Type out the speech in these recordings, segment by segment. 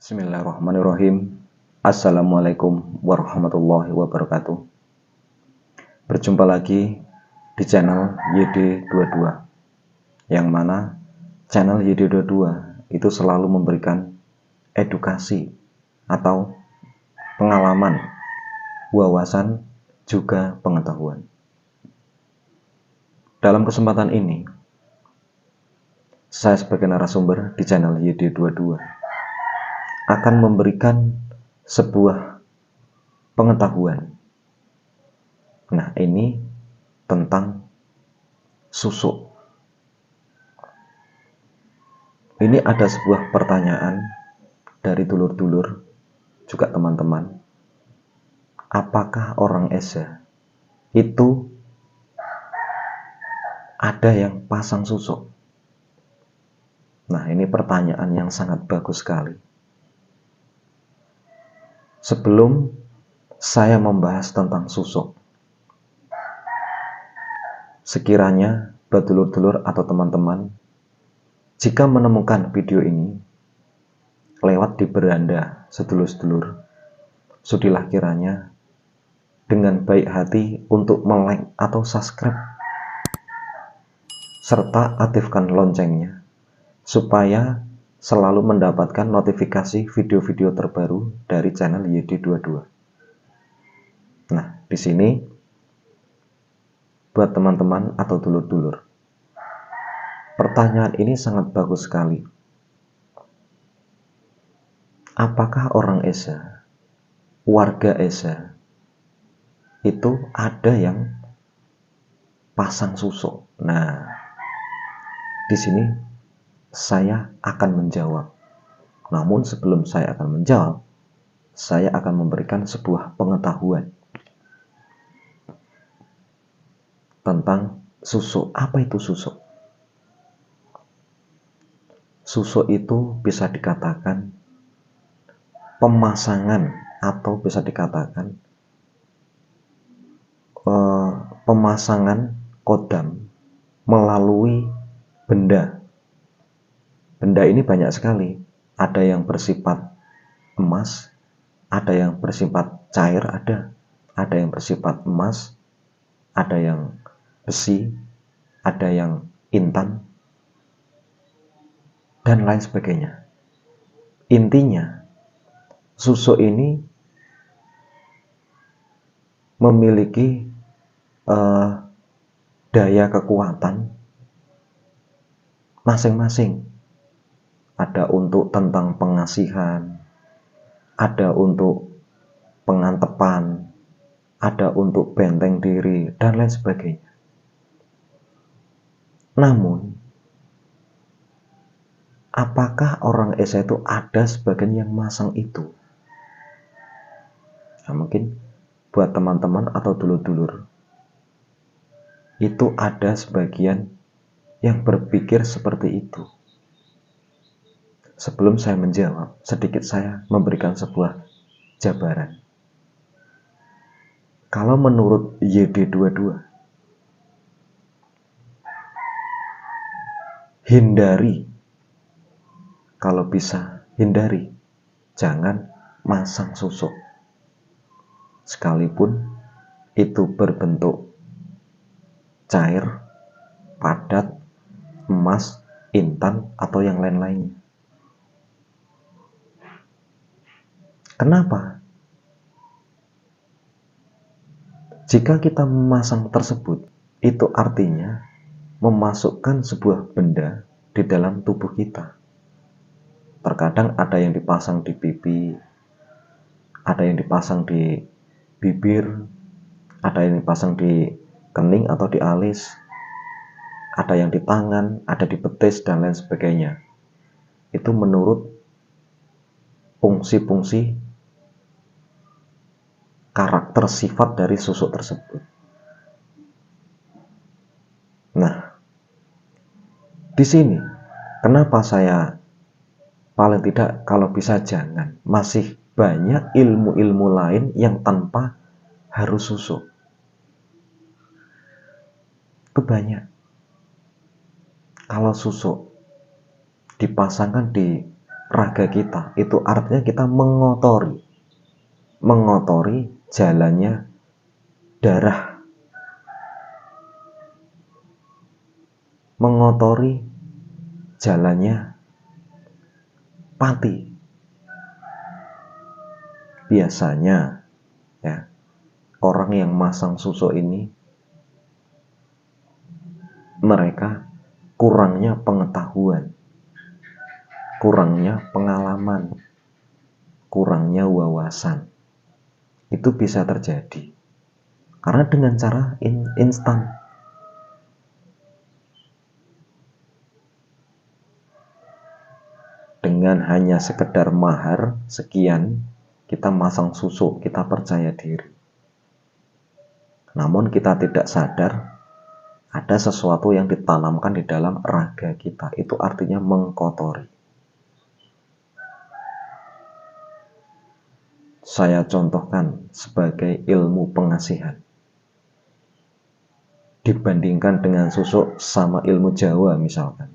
Bismillahirrahmanirrahim. Assalamualaikum warahmatullahi wabarakatuh. Berjumpa lagi di channel YD22, yang mana channel YD22 itu selalu memberikan edukasi atau pengalaman, wawasan, juga pengetahuan. Dalam kesempatan ini, saya sebagai narasumber di channel YD22 akan memberikan sebuah pengetahuan. Nah, ini tentang susuk. Ini ada sebuah pertanyaan dari dulur-dulur, juga teman-teman. Apakah orang Esa itu ada yang pasang susuk? Nah, ini pertanyaan yang sangat bagus sekali. Sebelum saya membahas tentang susuk, sekiranya buat dulur-dulur atau teman-teman, jika menemukan video ini lewat di beranda sedulur-sedulur, sudilah kiranya dengan baik hati untuk like atau subscribe, serta aktifkan loncengnya, supaya selalu mendapatkan notifikasi video-video terbaru dari channel YD22. Nah, di sini buat teman-teman atau dulur-dulur, pertanyaan ini sangat bagus sekali. Apakah orang Esa, warga Esa, itu ada yang pasang susuk? Nah, di sini saya akan menjawab. Namun sebelum saya akan menjawab, saya akan memberikan sebuah pengetahuan tentang susuk. Apa itu susuk? Susuk itu bisa dikatakan pemasangan atau bisa dikatakan pemasangan kodam melalui benda. Benda ini banyak sekali. Ada yang bersifat emas, ada yang bersifat cair, ada yang bersifat emas, ada yang besi, ada yang intan, dan lain sebagainya. Intinya, susuk ini memiliki daya kekuatan masing-masing. Ada untuk tentang pengasihan, ada untuk pengantepan, ada untuk benteng diri, dan lain sebagainya. Namun, apakah orang Esa itu ada sebagian yang masang itu? Nah, mungkin buat teman-teman atau dulur-dulur, itu ada sebagian yang berpikir seperti itu. Sebelum saya menjawab, sedikit saya memberikan sebuah jabaran. Kalau menurut YD22, hindari, kalau bisa hindari, jangan masang susuk. Sekalipun itu berbentuk cair, padat, emas, intan, atau yang lain-lainnya. Kenapa? Jika kita memasang tersebut, itu artinya memasukkan sebuah benda di dalam tubuh kita. Terkadang ada yang dipasang di pipi, ada yang dipasang di bibir, ada yang dipasang di kening atau di alis, ada yang di tangan, ada di betis, dan lain sebagainya. Itu menurut fungsi-fungsi karakter sifat dari susuk tersebut. Nah, di sini kenapa saya paling tidak kalau bisa jangan. Masih banyak ilmu-ilmu lain yang tanpa harus susuk. Itu banyak. Kalau susuk dipasangkan di raga kita, itu artinya kita mengotori jalannya darah, mengotori jalannya pati. Biasanya ya, orang yang masang susuk ini mereka kurangnya pengetahuan, kurangnya pengalaman, kurangnya wawasan. Itu bisa terjadi karena dengan cara instan. Dengan hanya sekedar mahar sekian, kita masang susuk, kita percaya diri. Namun kita tidak sadar ada sesuatu yang ditanamkan di dalam raga kita. Itu artinya mengkotori. Saya contohkan sebagai ilmu pengasihan. Dibandingkan dengan susuk sama ilmu Jawa misalkan.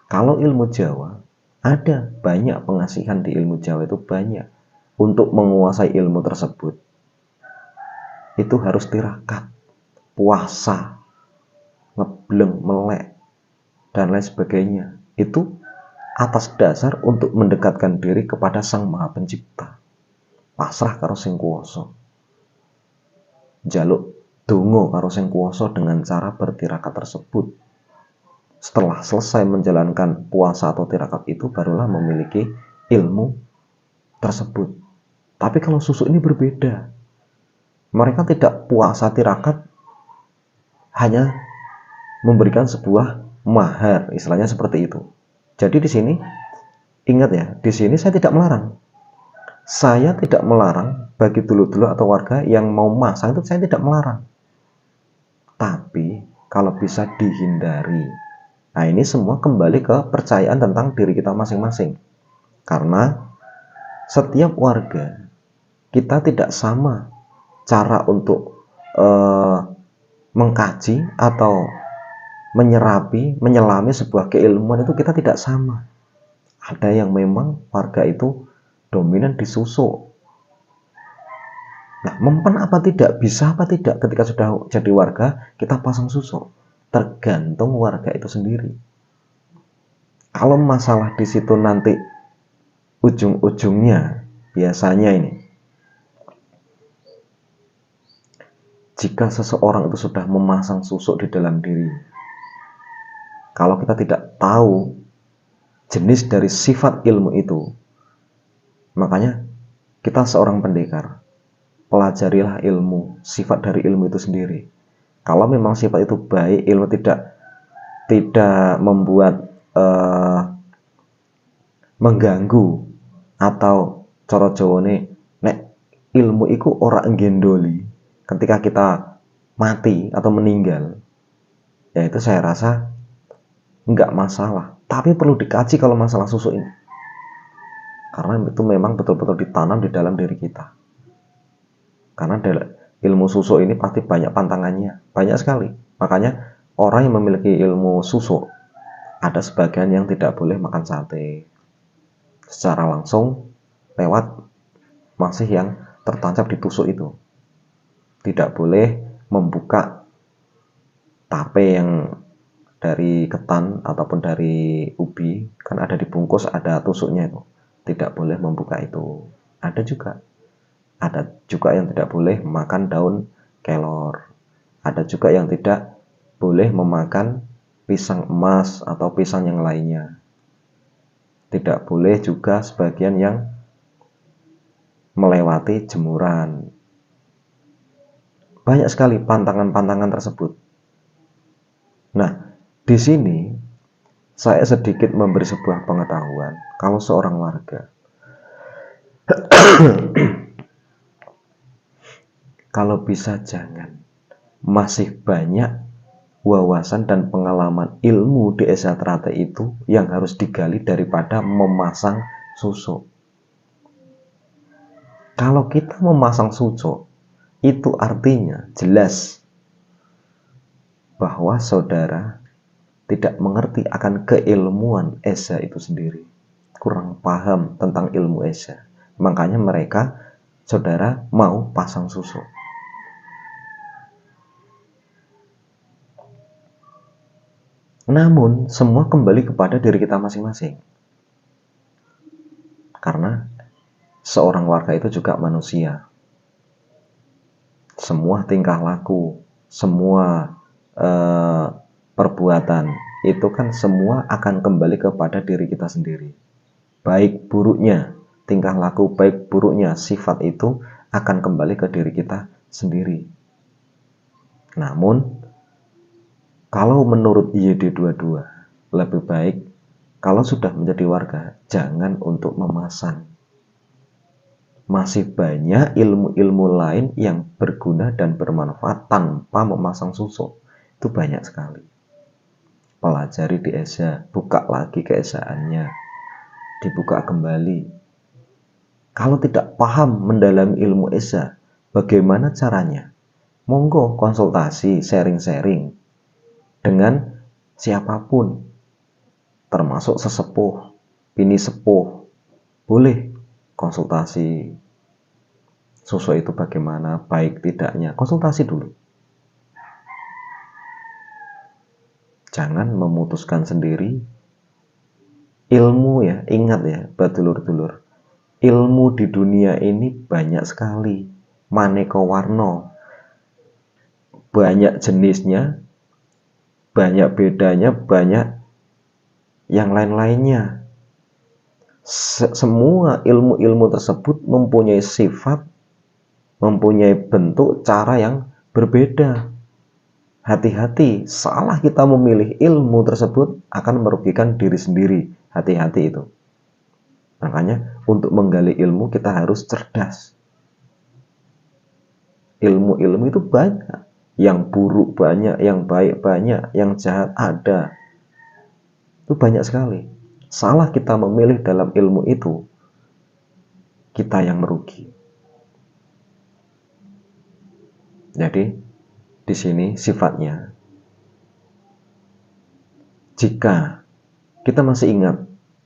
Kalau ilmu Jawa, ada banyak pengasihan di ilmu Jawa itu banyak. Untuk menguasai ilmu tersebut, itu harus tirakat, puasa, ngebleng, melek, dan lain sebagainya. Itu atas dasar untuk mendekatkan diri kepada Sang Maha Pencipta. Pasrah karo sing kuwasa. Jaluk donga karo sing kuwasa dengan cara bertirakat tersebut. Setelah selesai menjalankan puasa atau tirakat itu, barulah memiliki ilmu tersebut. Tapi kalau susuk ini berbeda. Mereka tidak puasa tirakat, hanya memberikan sebuah mahar, istilahnya seperti itu. Jadi di sini ingat ya, di sini saya tidak melarang. Saya tidak melarang bagi dulu-dulu atau warga yang mau masang itu, saya tidak melarang. Tapi kalau bisa dihindari. Nah, ini semua kembali ke percayaan tentang diri kita masing-masing. Karena setiap warga kita tidak sama cara untuk mengkaji atau menyelami sebuah keilmuan, itu kita tidak sama. Ada yang memang warga itu dominan di susuk. Nah, mempan apa tidak, bisa apa tidak ketika sudah jadi warga kita pasang susuk, tergantung warga itu sendiri. Kalau masalah di situ nanti ujung-ujungnya biasanya ini, jika seseorang itu sudah memasang susuk di dalam diri, kalau kita tidak tahu jenis dari sifat ilmu itu, makanya kita seorang pendekar, pelajarilah ilmu, sifat dari ilmu itu sendiri. Kalau memang sifat itu baik, ilmu tidak membuat mengganggu, atau cara Jawane nek ilmu iku ora nggendoli ketika kita mati atau meninggal, ya itu saya rasa enggak masalah. Tapi perlu dikaji kalau masalah susuk ini, karena itu memang betul-betul ditanam di dalam diri kita. Karena ilmu susuk ini pasti banyak pantangannya, banyak sekali. Makanya orang yang memiliki ilmu susuk, ada sebagian yang tidak boleh makan sate secara langsung lewat masih yang tertancap di tusuk itu. Tidak boleh membuka tape yang dari ketan ataupun dari ubi, kan ada dibungkus, ada tusuknya itu. Tidak boleh membuka itu. Ada juga yang tidak boleh memakan daun kelor. Ada juga yang tidak boleh memakan pisang emas atau pisang yang lainnya. Tidak boleh juga sebagian yang melewati jemuran. Banyak sekali pantangan-pantangan tersebut. Nah, di sini saya sedikit memberi sebuah pengetahuan. Kalau seorang warga kalau bisa jangan, masih banyak wawasan dan pengalaman ilmu di esatrate itu yang harus digali daripada memasang susuk. Kalau kita memasang susuk, itu artinya jelas bahwa saudara tidak mengerti akan keilmuan esa itu sendiri, kurang paham tentang ilmu esa. Makanya mereka, saudara, mau pasang susuk. Namun, semua kembali kepada diri kita masing-masing. Karena seorang warga itu juga manusia. Semua tingkah laku, semua perbuatan itu kan semua akan kembali kepada diri kita sendiri. Baik buruknya tingkah laku, baik buruknya sifat itu akan kembali ke diri kita sendiri. Namun kalau menurut YD22 lebih baik kalau sudah menjadi warga jangan untuk memasang. Masih banyak ilmu-ilmu lain yang berguna dan bermanfaat tanpa memasang susuk. Itu banyak sekali. Pelajari di esa, buka lagi keesaannya, dibuka kembali. Kalau tidak paham mendalami ilmu esa, bagaimana caranya? Monggo konsultasi, sharing-sharing dengan siapapun, termasuk sesepuh, bini sepuh. Boleh konsultasi. Susuk itu bagaimana, baik tidaknya, konsultasi dulu. Jangan memutuskan sendiri. Ilmu ya, ingat ya, badulur-dulur. Ilmu di dunia ini banyak sekali. Maneka warna. Banyak jenisnya, banyak bedanya, banyak yang lain-lainnya. Semua ilmu-ilmu tersebut mempunyai sifat, mempunyai bentuk, cara yang berbeda. Hati-hati, salah kita memilih ilmu tersebut akan merugikan diri sendiri. Hati-hati itu. Makanya untuk menggali ilmu kita harus cerdas. Ilmu-ilmu itu banyak. Yang buruk banyak, yang baik banyak, yang jahat ada. Itu banyak sekali. Salah kita memilih dalam ilmu itu, kita yang merugi. Jadi di sini sifatnya, jika kita masih ingat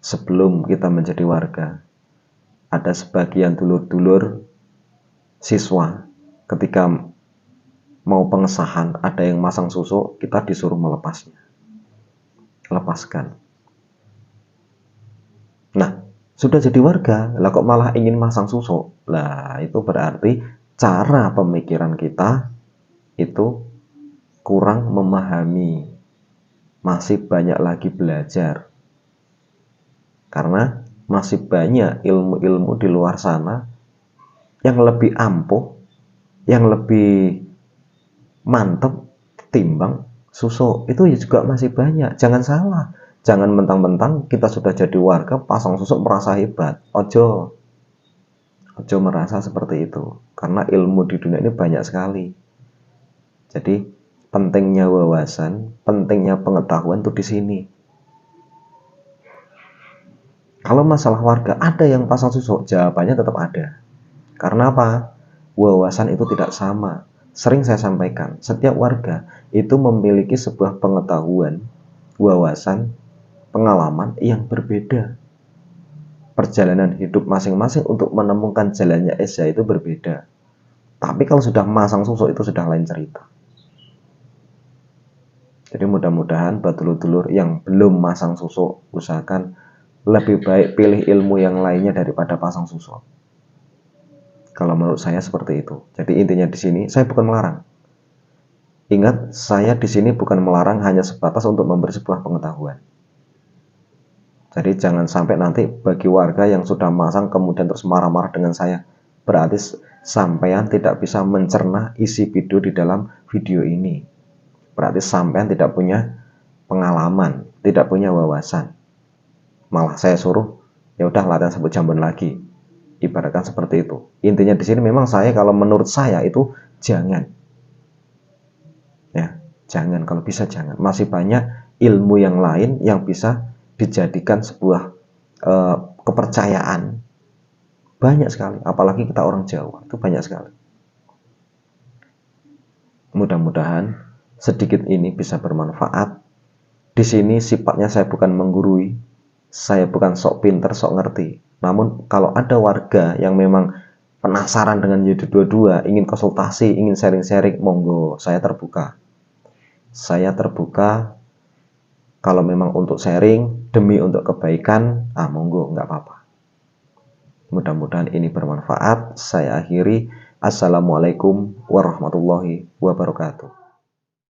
sebelum kita menjadi warga, ada sebagian dulur-dulur siswa ketika mau pengesahan ada yang masang susuk, kita disuruh melepasnya. Lepaskan. Nah, sudah jadi warga, lah kok malah ingin masang susuk? Lah, itu berarti cara pemikiran kita itu kurang memahami, masih banyak lagi belajar. Karena masih banyak ilmu-ilmu di luar sana yang lebih ampuh, yang lebih mantep timbang susuk. Itu juga masih banyak. Jangan salah, jangan mentang-mentang kita sudah jadi warga pasang susuk merasa hebat. Ojo merasa seperti itu, karena ilmu di dunia ini banyak sekali. Jadi pentingnya wawasan, pentingnya pengetahuan itu di sini. Kalau masalah warga ada yang pasang susuk, jawabannya tetap ada. Karena apa? Wawasan itu tidak sama. Sering saya sampaikan, setiap warga itu memiliki sebuah pengetahuan, wawasan, pengalaman yang berbeda. Perjalanan hidup masing-masing untuk menemukan jalannya esa itu berbeda. Tapi kalau sudah masang susuk itu sudah lain cerita. Jadi mudah-mudahan badulur-dulur yang belum masang susuk, usahakan lebih baik pilih ilmu yang lainnya daripada pasang susuk. Kalau menurut saya seperti itu. Jadi intinya di sini saya bukan melarang. Ingat, saya di sini bukan melarang, hanya sebatas untuk memberi sebuah pengetahuan. Jadi jangan sampai nanti bagi warga yang sudah masang kemudian terus marah-marah dengan saya. Berarti sampean tidak bisa mencerna isi video di dalam video ini. Berarti sampean tidak punya pengalaman, tidak punya wawasan. Malah saya suruh, ya udah latihan sabut jambon lagi. Ibaratkan seperti itu. Intinya di sini memang saya, kalau menurut saya itu jangan. Ya, jangan, kalau bisa jangan. Masih banyak ilmu yang lain yang bisa dijadikan sebuah kepercayaan. Banyak sekali, apalagi kita orang Jawa, itu banyak sekali. Mudah-mudahan sedikit ini bisa bermanfaat. Di sini sifatnya saya bukan menggurui, Saya bukan sok pinter, sok ngerti. Namun kalau ada warga yang memang penasaran dengan Y22, ingin konsultasi, ingin sharing-sharing, monggo, saya terbuka. Saya terbuka kalau memang untuk sharing, demi untuk kebaikan, monggo, nggak apa-apa. Mudah-mudahan ini bermanfaat. Saya akhiri. Assalamualaikum warahmatullahi wabarakatuh.